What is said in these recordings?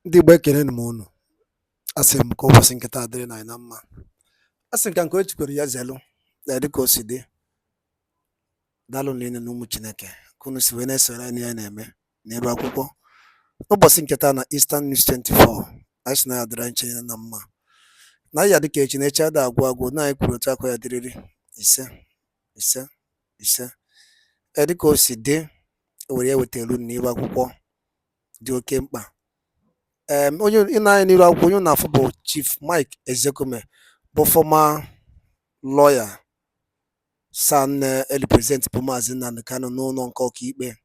Ndị Igbo ekele m unu. Asị m ka ụbọchị nkịta dịrị na anyị na mma. Asị m ka nke o chikwere ya zelu na dịka o si dị. Daalụ niile na ụmụ Chineke ka unu si wee na-esoro anyị ya na-eme n'elu akwụkwọ. Ụbọchị nkịta na Eastern News 24 anyị sị na ya dịrị anyị chere na mma. Na ya dịka echi na-eche ada agwụ agwụ na anyị kwuru otu akọ ya dịrịrị ise. Dịka o si dị were ya weta elu n'elu akwụkwọ dị oke mkpa. Onye ị n'iru akwụkwọ onye na-afụ bụ Chief Mike Ozekhome bụ former lawyer san represent bụ Maazị Nnamdi Kanu n'ụlọ nke ọkaikpe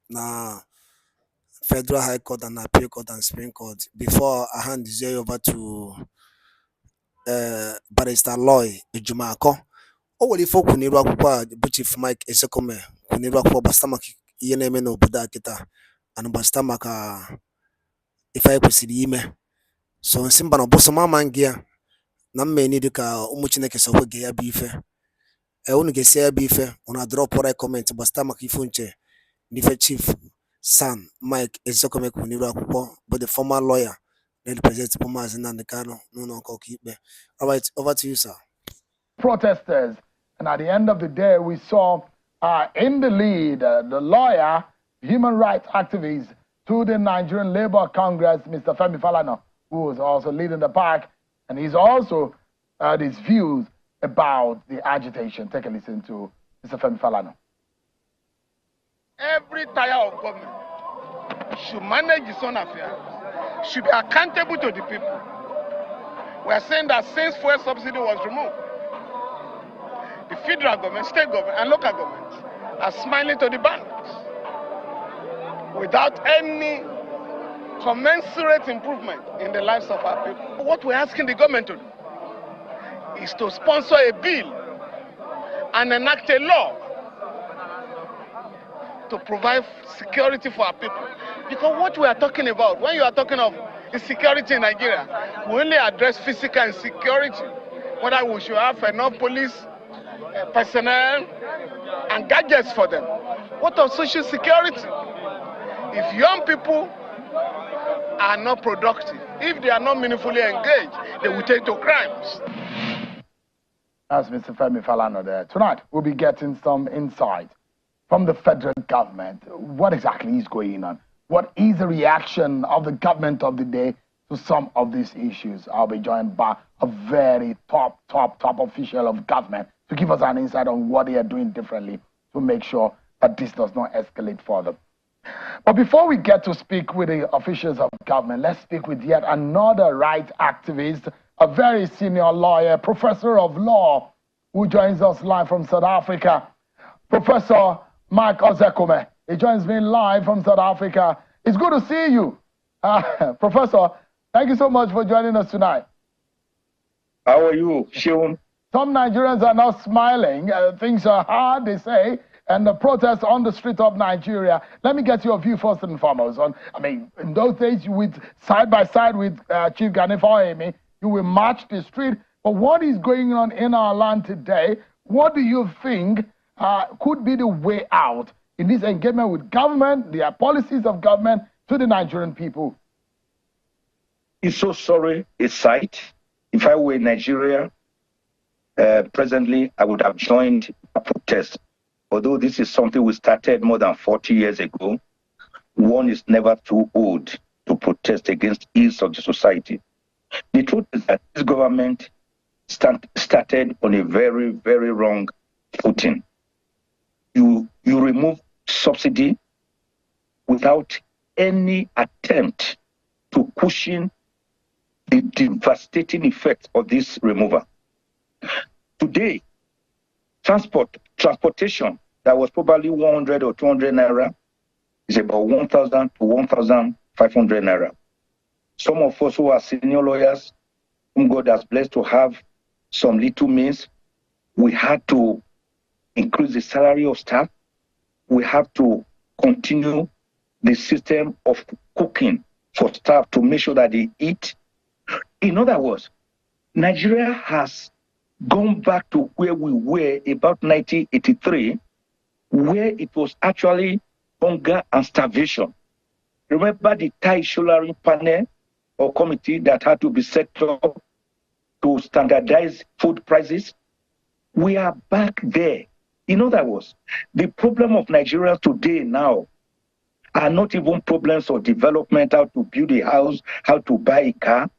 na Federal High Court and Appeal Court and Supreme Court before I hand this over to Barrister Loy Ejumakor. O nwere ife okwu n'iru akwụkwọ a bụ Chief Mike Ozekhome kwu n'iru akwụkwọ gbasara maka ihe na-eme n'obodo a kịta and gbasara maka ife anyị kwesịrị ime. So nsị mba na ọbụsọ mama gị ya na mmeni dịka ụmụ Chineke sokwe gị ya bụ ife. Unu ga-esi ya bụ ife unu drop right comment gbasara maka ife nche n'ife Chief San Mike Ozekhome kwuru n'iru akwụkwọ bụ the former lawyer na represent bụ Maazị Nnamdi Kanu n'ụlọ nke ọkaikpe. All right, over to you, sir. Protesters, and at the end of the day, we saw in the lead the lawyer, human rights activist to the Nigerian Labour Congress, Mr. Femi Falana, who was also leading the pack, and he's also his views about the agitation. Take a listen to Mr. Femi Falana. Every tier of government should manage its own affairs, should be accountable to the people. We are saying that since fuel subsidy was removed, the federal government, state government, and local governments are smiling to the banks without any commensurate improvement in the lives of our people. What we're asking the government to do is to sponsor a bill and enact a law to provide security for our people. Because what we are talking about, when you are talking of insecurity in Nigeria, we only address physical insecurity, whether we should have enough police personnel and gadgets for them. What of social security? If young people are not productive, if they are not meaningfully engaged, they will take to crimes. That's Mr. Femi Falana there. Tonight, we'll be getting some insight from the federal government. What exactly is going on? What is the reaction of the government of the day to some of these issues? I'll be joined by a very top official of government to give us an insight on what they are doing differently to make sure that this does not escalate further. But before we get to speak with the officials of government, let's speak with yet another rights activist, a very senior lawyer, professor of law, who joins us live from South Africa, Professor Mike Ozekhome. He joins me live from South Africa. It's good to see you. Professor, thank you so much for joining us tonight. How are you, Sean? Some Nigerians are now smiling. Things are hard, they say, and the protests on the street of Nigeria. Let me get your view first and foremost. In those days, with side by side with Chief Gani Fawemi, you will march the street. But what is going on in our land today? What do you think could be the way out in this engagement with government, the policies of government to the Nigerian people? It's so sorry, it's sight. If I were in Nigeria, presently, I would have joined a protest. Although this is something we started more than 40 years ago, one is never too old to protest against ills of the society. The truth is that this government started on a very, very wrong footing. You remove subsidy without any attempt to cushion the devastating effect of this removal. Today, transportation that was probably 100 or 200 naira is about 1,000 to 1,500 naira. Some of us who are senior lawyers, whom God has blessed to have some little means, we had to increase the salary of staff. We have to continue the system of cooking for staff to make sure that they eat. In other words, Nigeria has gone back to where we were about 1983, where it was actually hunger and starvation. Remember the Thai shouldering panel or committee that had to be set up to standardize food prices? We are back there. In other words, the problem of Nigeria today now are not even problems of development, how to build a house, how to buy a car.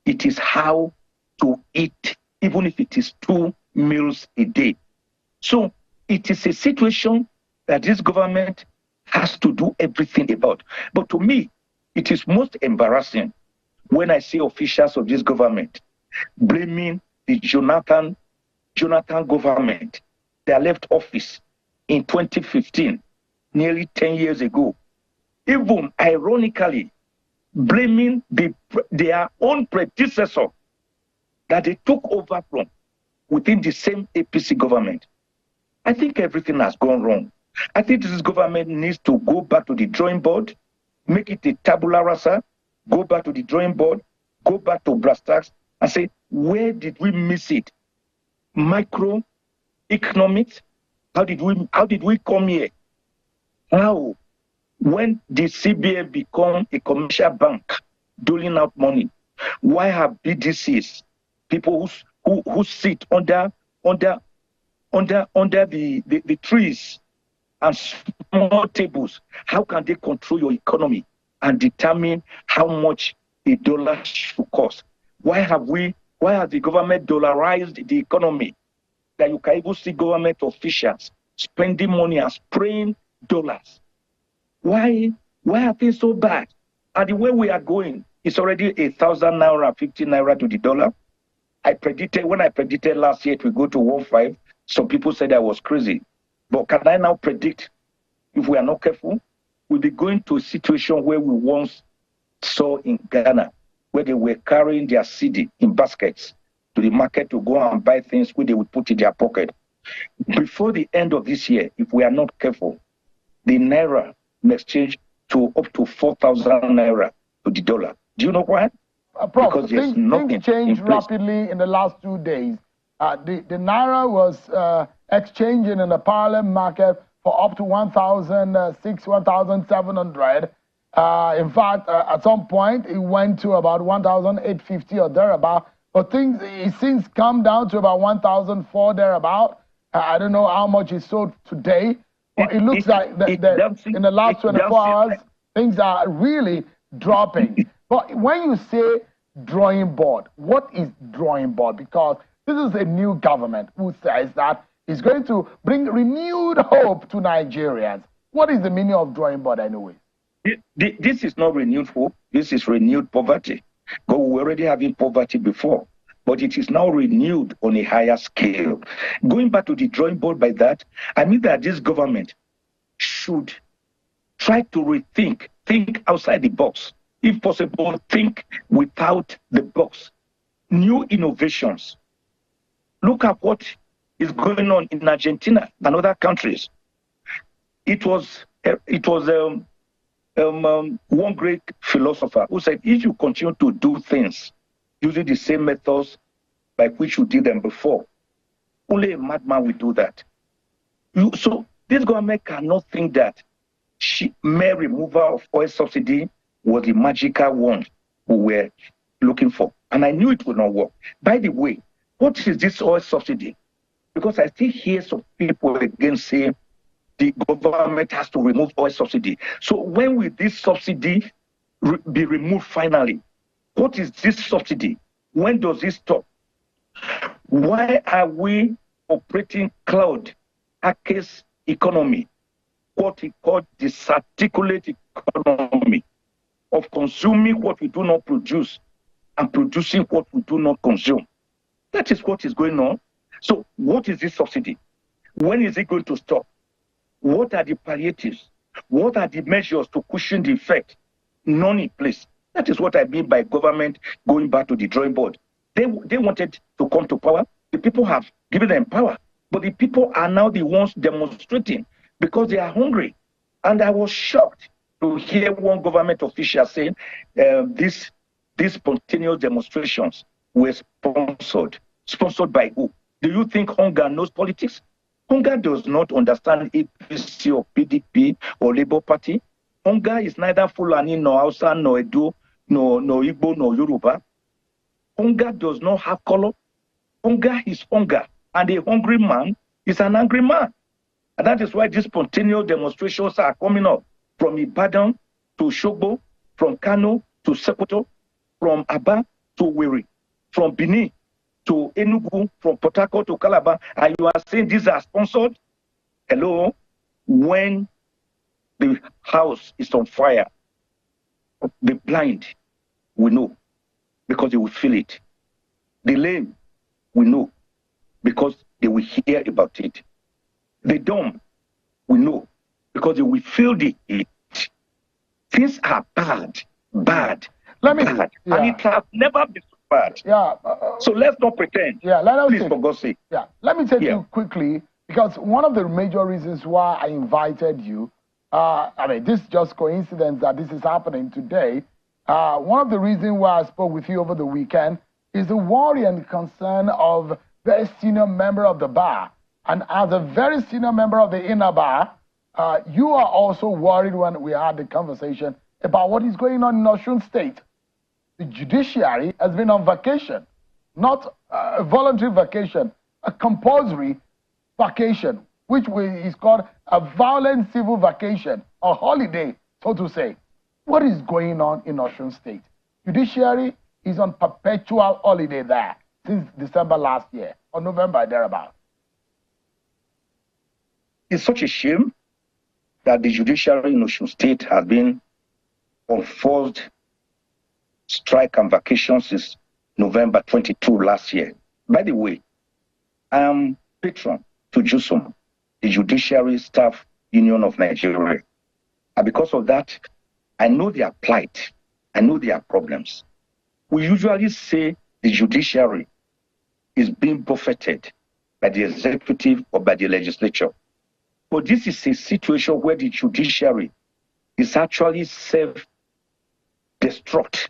It is how to eat, even if it is 2 meals a day. So it is a situation that this government has to do everything about. But to me, it is most embarrassing when I see officials of this government blaming the Jonathan government that left office in 2015, nearly 10 years ago. Even ironically, blaming their own predecessor that they took over from within the same APC government. I think everything has gone wrong. I think this government needs to go back to the drawing board, make it a tabula rasa, go back to the drawing board, go back to brass tacks and say, where did we miss it? Microeconomics, how did we come here? How? When did CBN become a commercial bank doling out money? Why have BDCs, people who sit under the trees and small tables, how can they control your economy and determine how much a dollar should cost? Why has the government dollarized the economy that you can even see government officials spending money and spraying dollars? Why are things so bad? And the way we are going, it's already 1,000 naira, 50 naira to the dollar. When I predicted last year it will go to 1.5, some people said I was crazy. But can I now predict, if we are not careful, we'll be going to a situation where we once saw in Ghana, where they were carrying their cedi in baskets to the market to go and buy things which they would put in their pocket. Before the end of this year, if we are not careful, the naira may exchange to up to 4,000 naira to the dollar. Do you know why? Prof, Because there's nothing things changed rapidly in the last 2 days. The naira was exchanging in the parallel market for up to 1,600, 1,700. In fact, at some point, it went to about 1,850 or thereabout. But it seems come down to about 1,004 thereabout. I don't know how much is sold today. But it looks like in the last 24 hours, things are really dropping. But when you say drawing board, what is drawing board? Because this is a new government who says that it's going to bring renewed hope to Nigerians. What is the meaning of drawing board anyway? This is not renewed hope. This is renewed poverty. Because we were already having poverty before. But it is now renewed on a higher scale. Going back to the drawing board by that, I mean that this government should try to think outside the box. If possible, think without the box. New innovations. Look at what is going on in Argentina and other countries. It was one great philosopher who said, if you continue to do things using the same methods by which you did them before, only a madman will do that. So this government cannot think that mere removal of oil subsidy was the magical wand we were looking for. And I knew it would not work. By the way, what is this oil subsidy? Because I still hear some people again say the government has to remove oil subsidy. So when will this subsidy be removed finally? What is this subsidy? When does it stop? Why are we operating cloud Hackers economy, what we call disarticulate economy of consuming what we do not produce and producing what we do not consume? That is what is going on. So what is this subsidy? When is it going to stop? What are the palliatives? What are the measures to cushion the effect? None in place. That is what I mean by government going back to the drawing board. They wanted to come to power. The people have given them power. But the people are now the ones demonstrating because they are hungry. And I was shocked to hear one government official saying these spontaneous demonstrations were sponsored. Sponsored by who? Do you think hunger knows politics? Hunger does not understand APC or PDP or Labour Party. Hunger is neither Fulani, nor Hausa, nor Edo, nor Igbo, nor Yoruba. Hunger does not have color. Hunger is hunger. And a hungry man is an angry man. And that is why these spontaneous demonstrations are coming up from Ibadan to Shogbo, from Kano to Sokoto, from Aba to Wiri, from Benin to Enugu, from Port Harcourt to Calabar. And you are saying these are sponsored? Hello? When the house is on fire, the blind will know because they will feel it. The lame will know because they will hear about it. The dumb will know because they will feel the heat. Things are bad. Bad. And it has never been so bad. So let's not pretend. Please, for God's sake. Let me take you quickly, because one of the major reasons why I invited you, I mean, this is just coincidence that this is happening today. One of the reasons why I spoke with you over the weekend is the worry and concern of very senior member of the bar. And as a very senior member of the inner bar, you are also worried when we had the conversation about what is going on in Osun State. The judiciary has been on vacation, not a voluntary vacation, a compulsory vacation, which is called a violent civil vacation, a holiday, so to say. What is going on in Osun State? Judiciary is on perpetual holiday there since December last year, or November, thereabout. It's such a shame that the judiciary in Osun State has been on forced strike and vacation since November 22 last year. By the way, I am patron to JUSUM, the Judiciary Staff Union of Nigeria. And because of that, I know their plight. I know their problems. We usually say the judiciary is being buffeted by the executive or by the legislature. But this is a situation where the judiciary is actually self-destruct,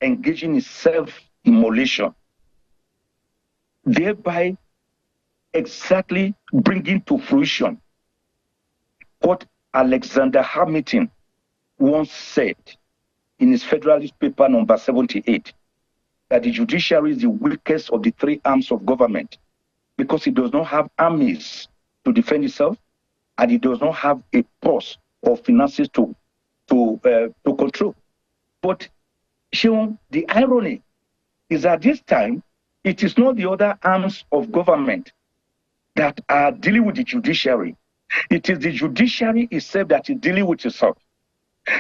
engaging in self-immolation, thereby exactly bringing to fruition what Alexander Hamilton once said in his Federalist Paper number 78, that the judiciary is the weakest of the three arms of government because it does not have armies to defend itself, and it does not have a purse or finances to control. But Sean, the irony is at this time, it is not the other arms of government that are dealing with the judiciary. It is the judiciary itself that is dealing with itself.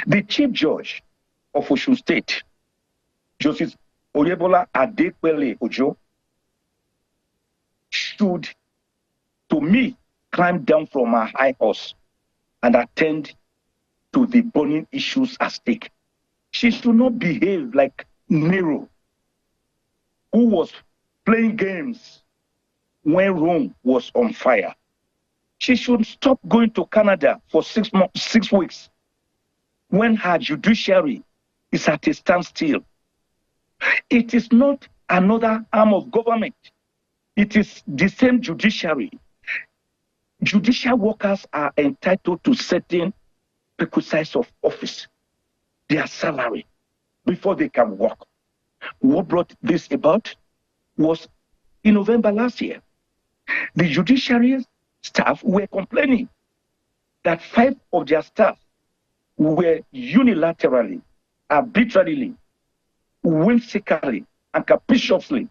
The Chief Judge of Osun State, Justice Oyebola Adekwele Ojo, should, to me, climb down from her high horse and attend to the burning issues at stake. She should not behave like Nero, who was playing games when Rome was on fire. She should stop going to Canada for 6 weeks when her judiciary is at a standstill. It is not another arm of government. It is the same judiciary. Judicial workers are entitled to certain perquisites of office, their salary, before they can work. What brought this about was in November last year. The judiciary staff were complaining that 5 of their staff were unilaterally, arbitrarily, whimsically, and capriciously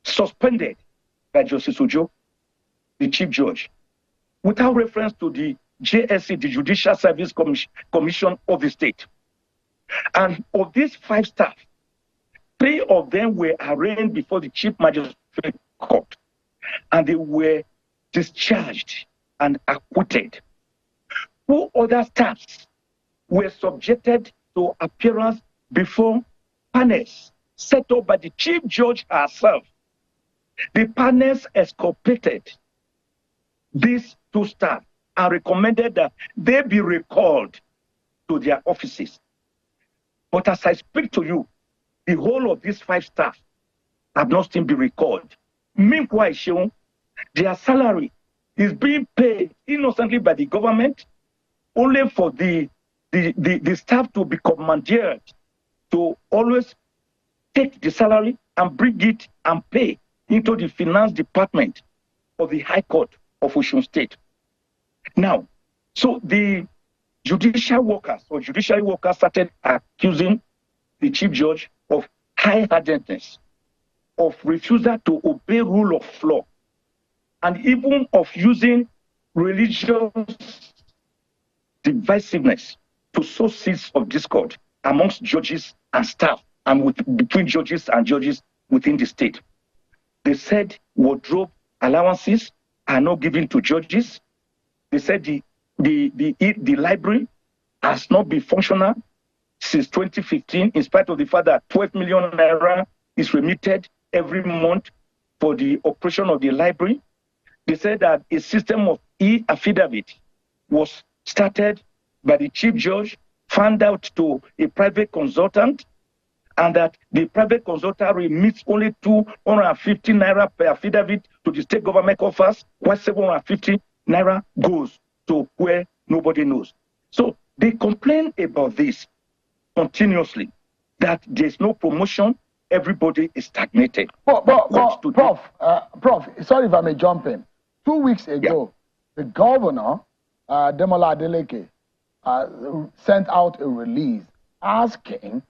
suspended by Justice Ojo, the Chief Judge, without reference to the JSC, the Judicial Service Commission of the state. And of these 5 staff, 3 of them were arraigned before the Chief Magistrate Court, and they were discharged and acquitted. 4 other staffs were subjected to appearance before panels set up by the Chief Judge herself. The panels exculpated these 2 staff and recommended that they be recalled to their offices. But as I speak to you, the whole of these 5 staff have not still been recalled. Meanwhile, Sean, their salary is being paid innocently by the government, only for the staff to be commandeered to always take the salary and bring it and pay into the finance department of the High Court of Osun State. Now, so the judicial workers or judiciary workers started accusing the chief judge of high-handedness, of refusal to obey rule of law, and even of using religious divisiveness to sow seeds of discord amongst judges and staff, and between judges and judges within the state. They said wardrobe allowances are not given to judges. They said the library has not been functional since 2015, in spite of the fact that 12 million naira is remitted every month for the operation of the library. They said that a system of e-affidavit was started by the chief judge, found out to a private consultant, and that the private consultant remits only 250 naira per affidavit to the state government coffers, while 750 naira goes to where nobody knows. So they complain about this continuously, that there's no promotion, everybody is stagnated. Prof, sorry if I may jump in. 2 weeks ago, the governor, Demola Adeleke, sent out a release asking,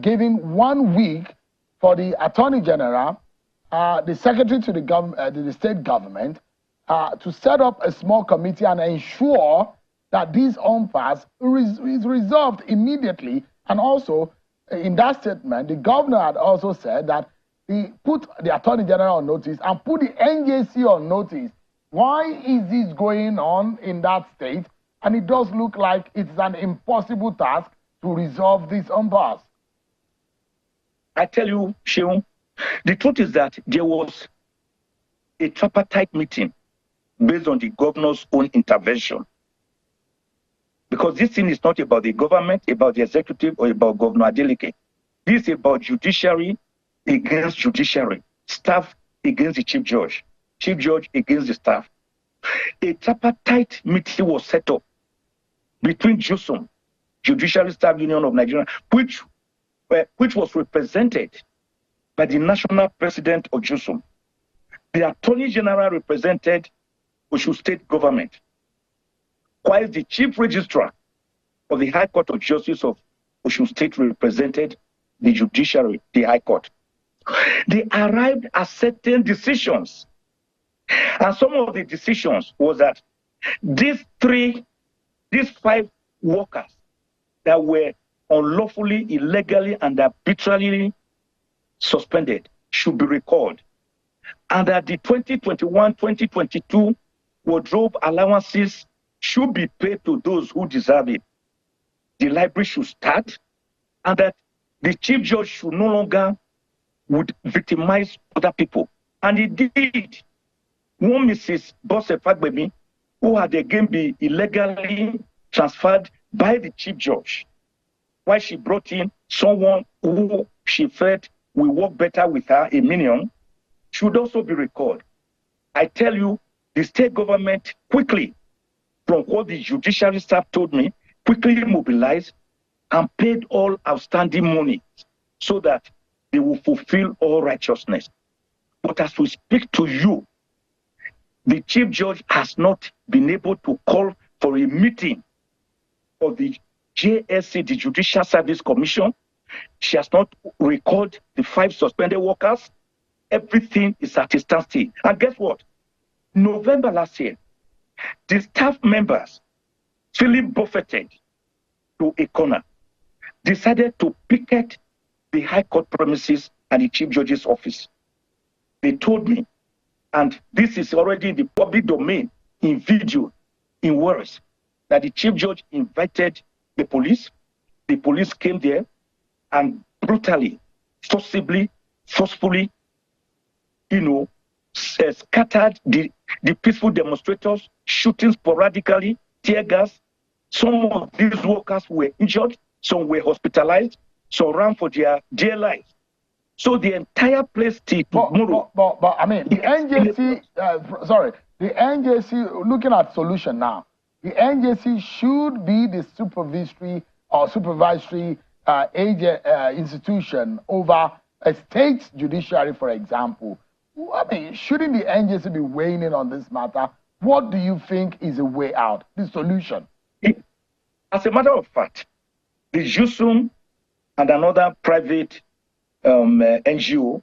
giving 1 week for the Attorney General, the Secretary to the state government, to set up a small committee and ensure that this impasse is resolved immediately. And also, in that statement, the governor had also said that he put the Attorney General on notice and put the NJC on notice. Why is this going on in that state? And it does look like it's an impossible task to resolve this impasse. I tell you, Sheung, the truth is that there was a tripartite meeting based on the governor's own intervention. Because this thing is not about the government, about the executive, or about Governor Adeleke. This is about judiciary against judiciary, staff against the chief judge against the staff. A tripartite meeting was set up between JUSUM, Judiciary Staff Union of Nigeria, which was represented by the national president of JUSUM. The Attorney General represented Osun State government, while the chief registrar of the High Court of Justice of Osun State represented the judiciary, the High Court. They arrived at certain decisions. And some of the decisions was that these 5 workers that were unlawfully, illegally, and arbitrarily suspended should be recalled. And that the 2021-2022 wardrobe allowances should be paid to those who deserve it. The library should start, and that the chief judge should no longer would victimize other people. And he did. One Mrs. Bose Fagbemi, who had again been illegally transferred by the chief judge, while she brought in someone who she felt will work better with her, a minion, should also be recalled. I tell you, the state government quickly, from what the judiciary staff told me, quickly mobilized and paid all outstanding money so that they will fulfill all righteousness. But as we speak to you, the chief judge has not been able to call for a meeting of the JSC, the Judicial Service Commission. She has not recalled the 5 suspended workers. Everything is at a standstill. And guess what? November last year, the staff members, feeling buffeted to a corner, decided to picket the High Court premises and the Chief Judge's office. They told me, and this is already in the public domain, in video, in words, that the Chief Judge invited the police. The police came there and brutally, forcibly, forcefully, scattered the peaceful demonstrators, shooting sporadically, tear gas. Some of these workers were injured, some were hospitalized, some ran for their dear lives. So the entire place till tomorrow. But I mean, the NJC, the NJC, looking at solution now, the NJC should be the supervisory institution over a state judiciary, for example. I mean, shouldn't the NJC be weighing in on this matter? What do you think is a way out, the solution? As a matter of fact, the Osun and another private NGO,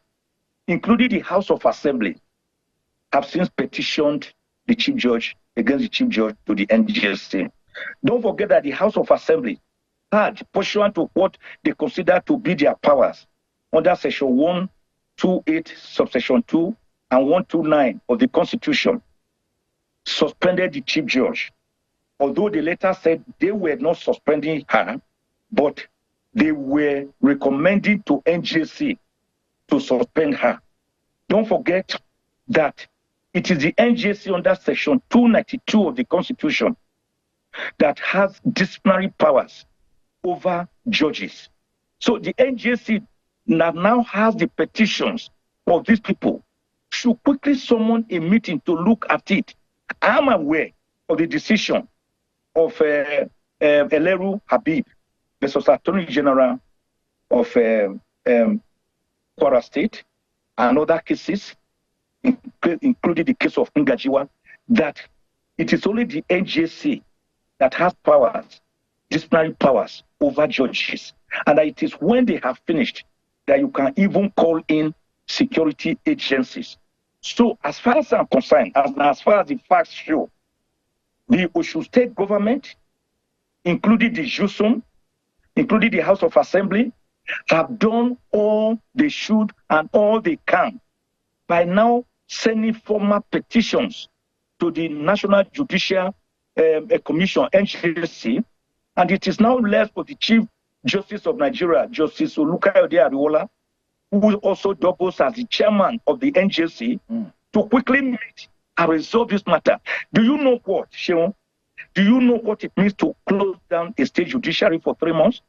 including the House of Assembly, have since petitioned the Chief Judge against the Chief Judge to the NJC. Don't forget that the House of Assembly had, pursuant to what they consider to be their powers, under Section 128, Subsection 2, and 129 of the Constitution, suspended the Chief Judge. Although they later said they were not suspending her, but they were recommending to NJC to suspend her. Don't forget that it is the NJC under Section 292 of the Constitution that has disciplinary powers over judges. So the NJC now has the petitions of these people, should quickly summon a meeting to look at it. I am aware of the decision of Eleru Habib, the Attorney General of Kwara State, and other cases, including the case of Ngajiwa, that it is only the NJC that has powers, disciplinary powers over judges. And that it is when they have finished that you can even call in security agencies. So as far as I'm concerned, as far as the facts show, the Osun State government, including the Osun, including the House of Assembly, have done all they should and all they can by now sending formal petitions to the National Judicial Commission, NJC, and it is now left for the Chief Justice of Nigeria, Justice Olukayode Ariwola, who also doubles as the chairman of the NJC, to quickly meet and resolve this matter. Do you know what, Sheon? Do you know what it means to close down a state judiciary for 3 months?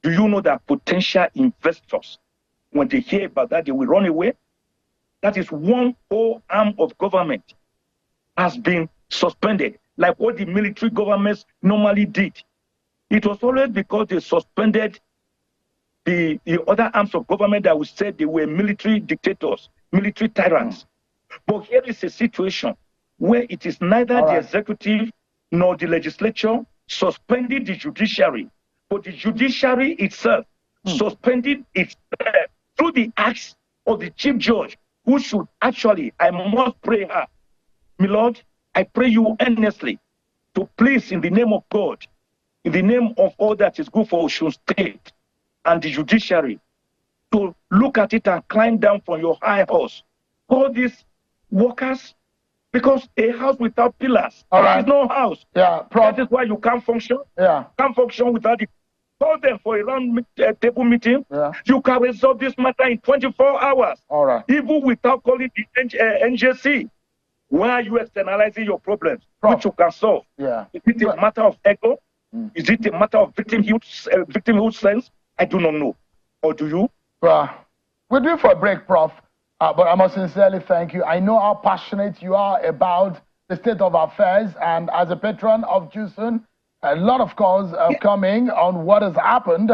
Do you know that potential investors, when they hear about that, they will run away? That is one whole arm of government has been suspended, like what the military governments normally did. It was always because they suspended the other arms of government that we said they were military dictators, military tyrants. But here is a situation where it is neither the executive nor the legislature suspending the judiciary, but the judiciary itself suspending itself through the acts of the Chief Judge, who should actually, I must pray her, my Lord, I pray you earnestly to please, in the name of God, in the name of all that is good for Osun State and the judiciary, to look at it and climb down from your high horse. All these workers, because a house without pillars is no house. Yeah, that is why you can't function. Yeah, can't function without the. Call them for a round table meeting. Yeah. You can resolve this matter in 24 hours. All right. Even without calling the NJC. Why are you externalizing your problems, which you can solve? Yeah. Is it a matter of ego? Is it a matter of victimhood sense? I do not know. Or do you? We're due for a break, Prof. But I must sincerely thank you. I know how passionate you are about the state of affairs, and as a patron of Osun, a lot of calls are coming on what has happened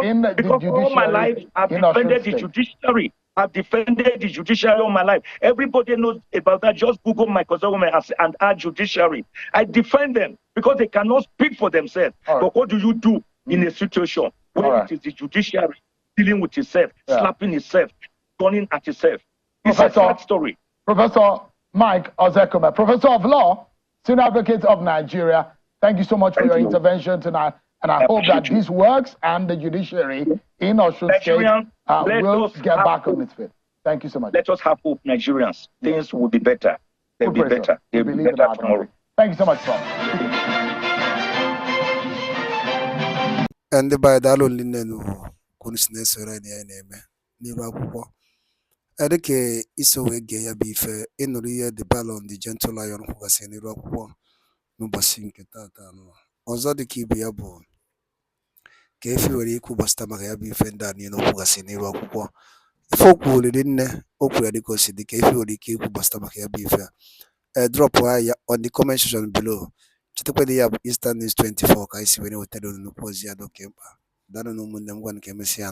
in the judiciary. All my life, I've defended the judiciary. I've defended the judiciary all my life. Everybody knows about that. Just Google my Ozekhome and our judiciary. I defend them because they cannot speak for themselves. But what do you do in a situation where it is the judiciary dealing with itself, slapping itself, turning at itself? It's a sad story. Professor Mike Ozekhome, Professor of Law, Senior Advocate of Nigeria, thank you so much for your intervention tonight. And I hope that this works and the judiciary in Osun State will get back on its feet. Thank you so much. Let us have hope, Nigerians. Things will be better. They'll be better. They'll be better tomorrow. Thank you so much, Prof. And the Baidalo Linenu Kunisnes Name, Nirapo. Edeke Isowe Gaya Bife, Enoria the Ballon, the gentle lion who was in Irapo, Nubasin Ketata. Ọzọ dị ka ibe ya bụ ka efi were ikwu gbasata maka ya bụ ife ndị a niile okwu gasị n'iru akwụkwọ. Ife okwu olili nne okwu ya dịka o si dị ka efi were ike ikwu gbasata maka ya bụ ife a. Drop ya on the comment section below. chetakwa ya bụ Eastern News 24 ka anyị si were wetara unu nnukwu ozi ya dị oke mkpa. Daalụ na ụmụnne m, gwa nke emesịa.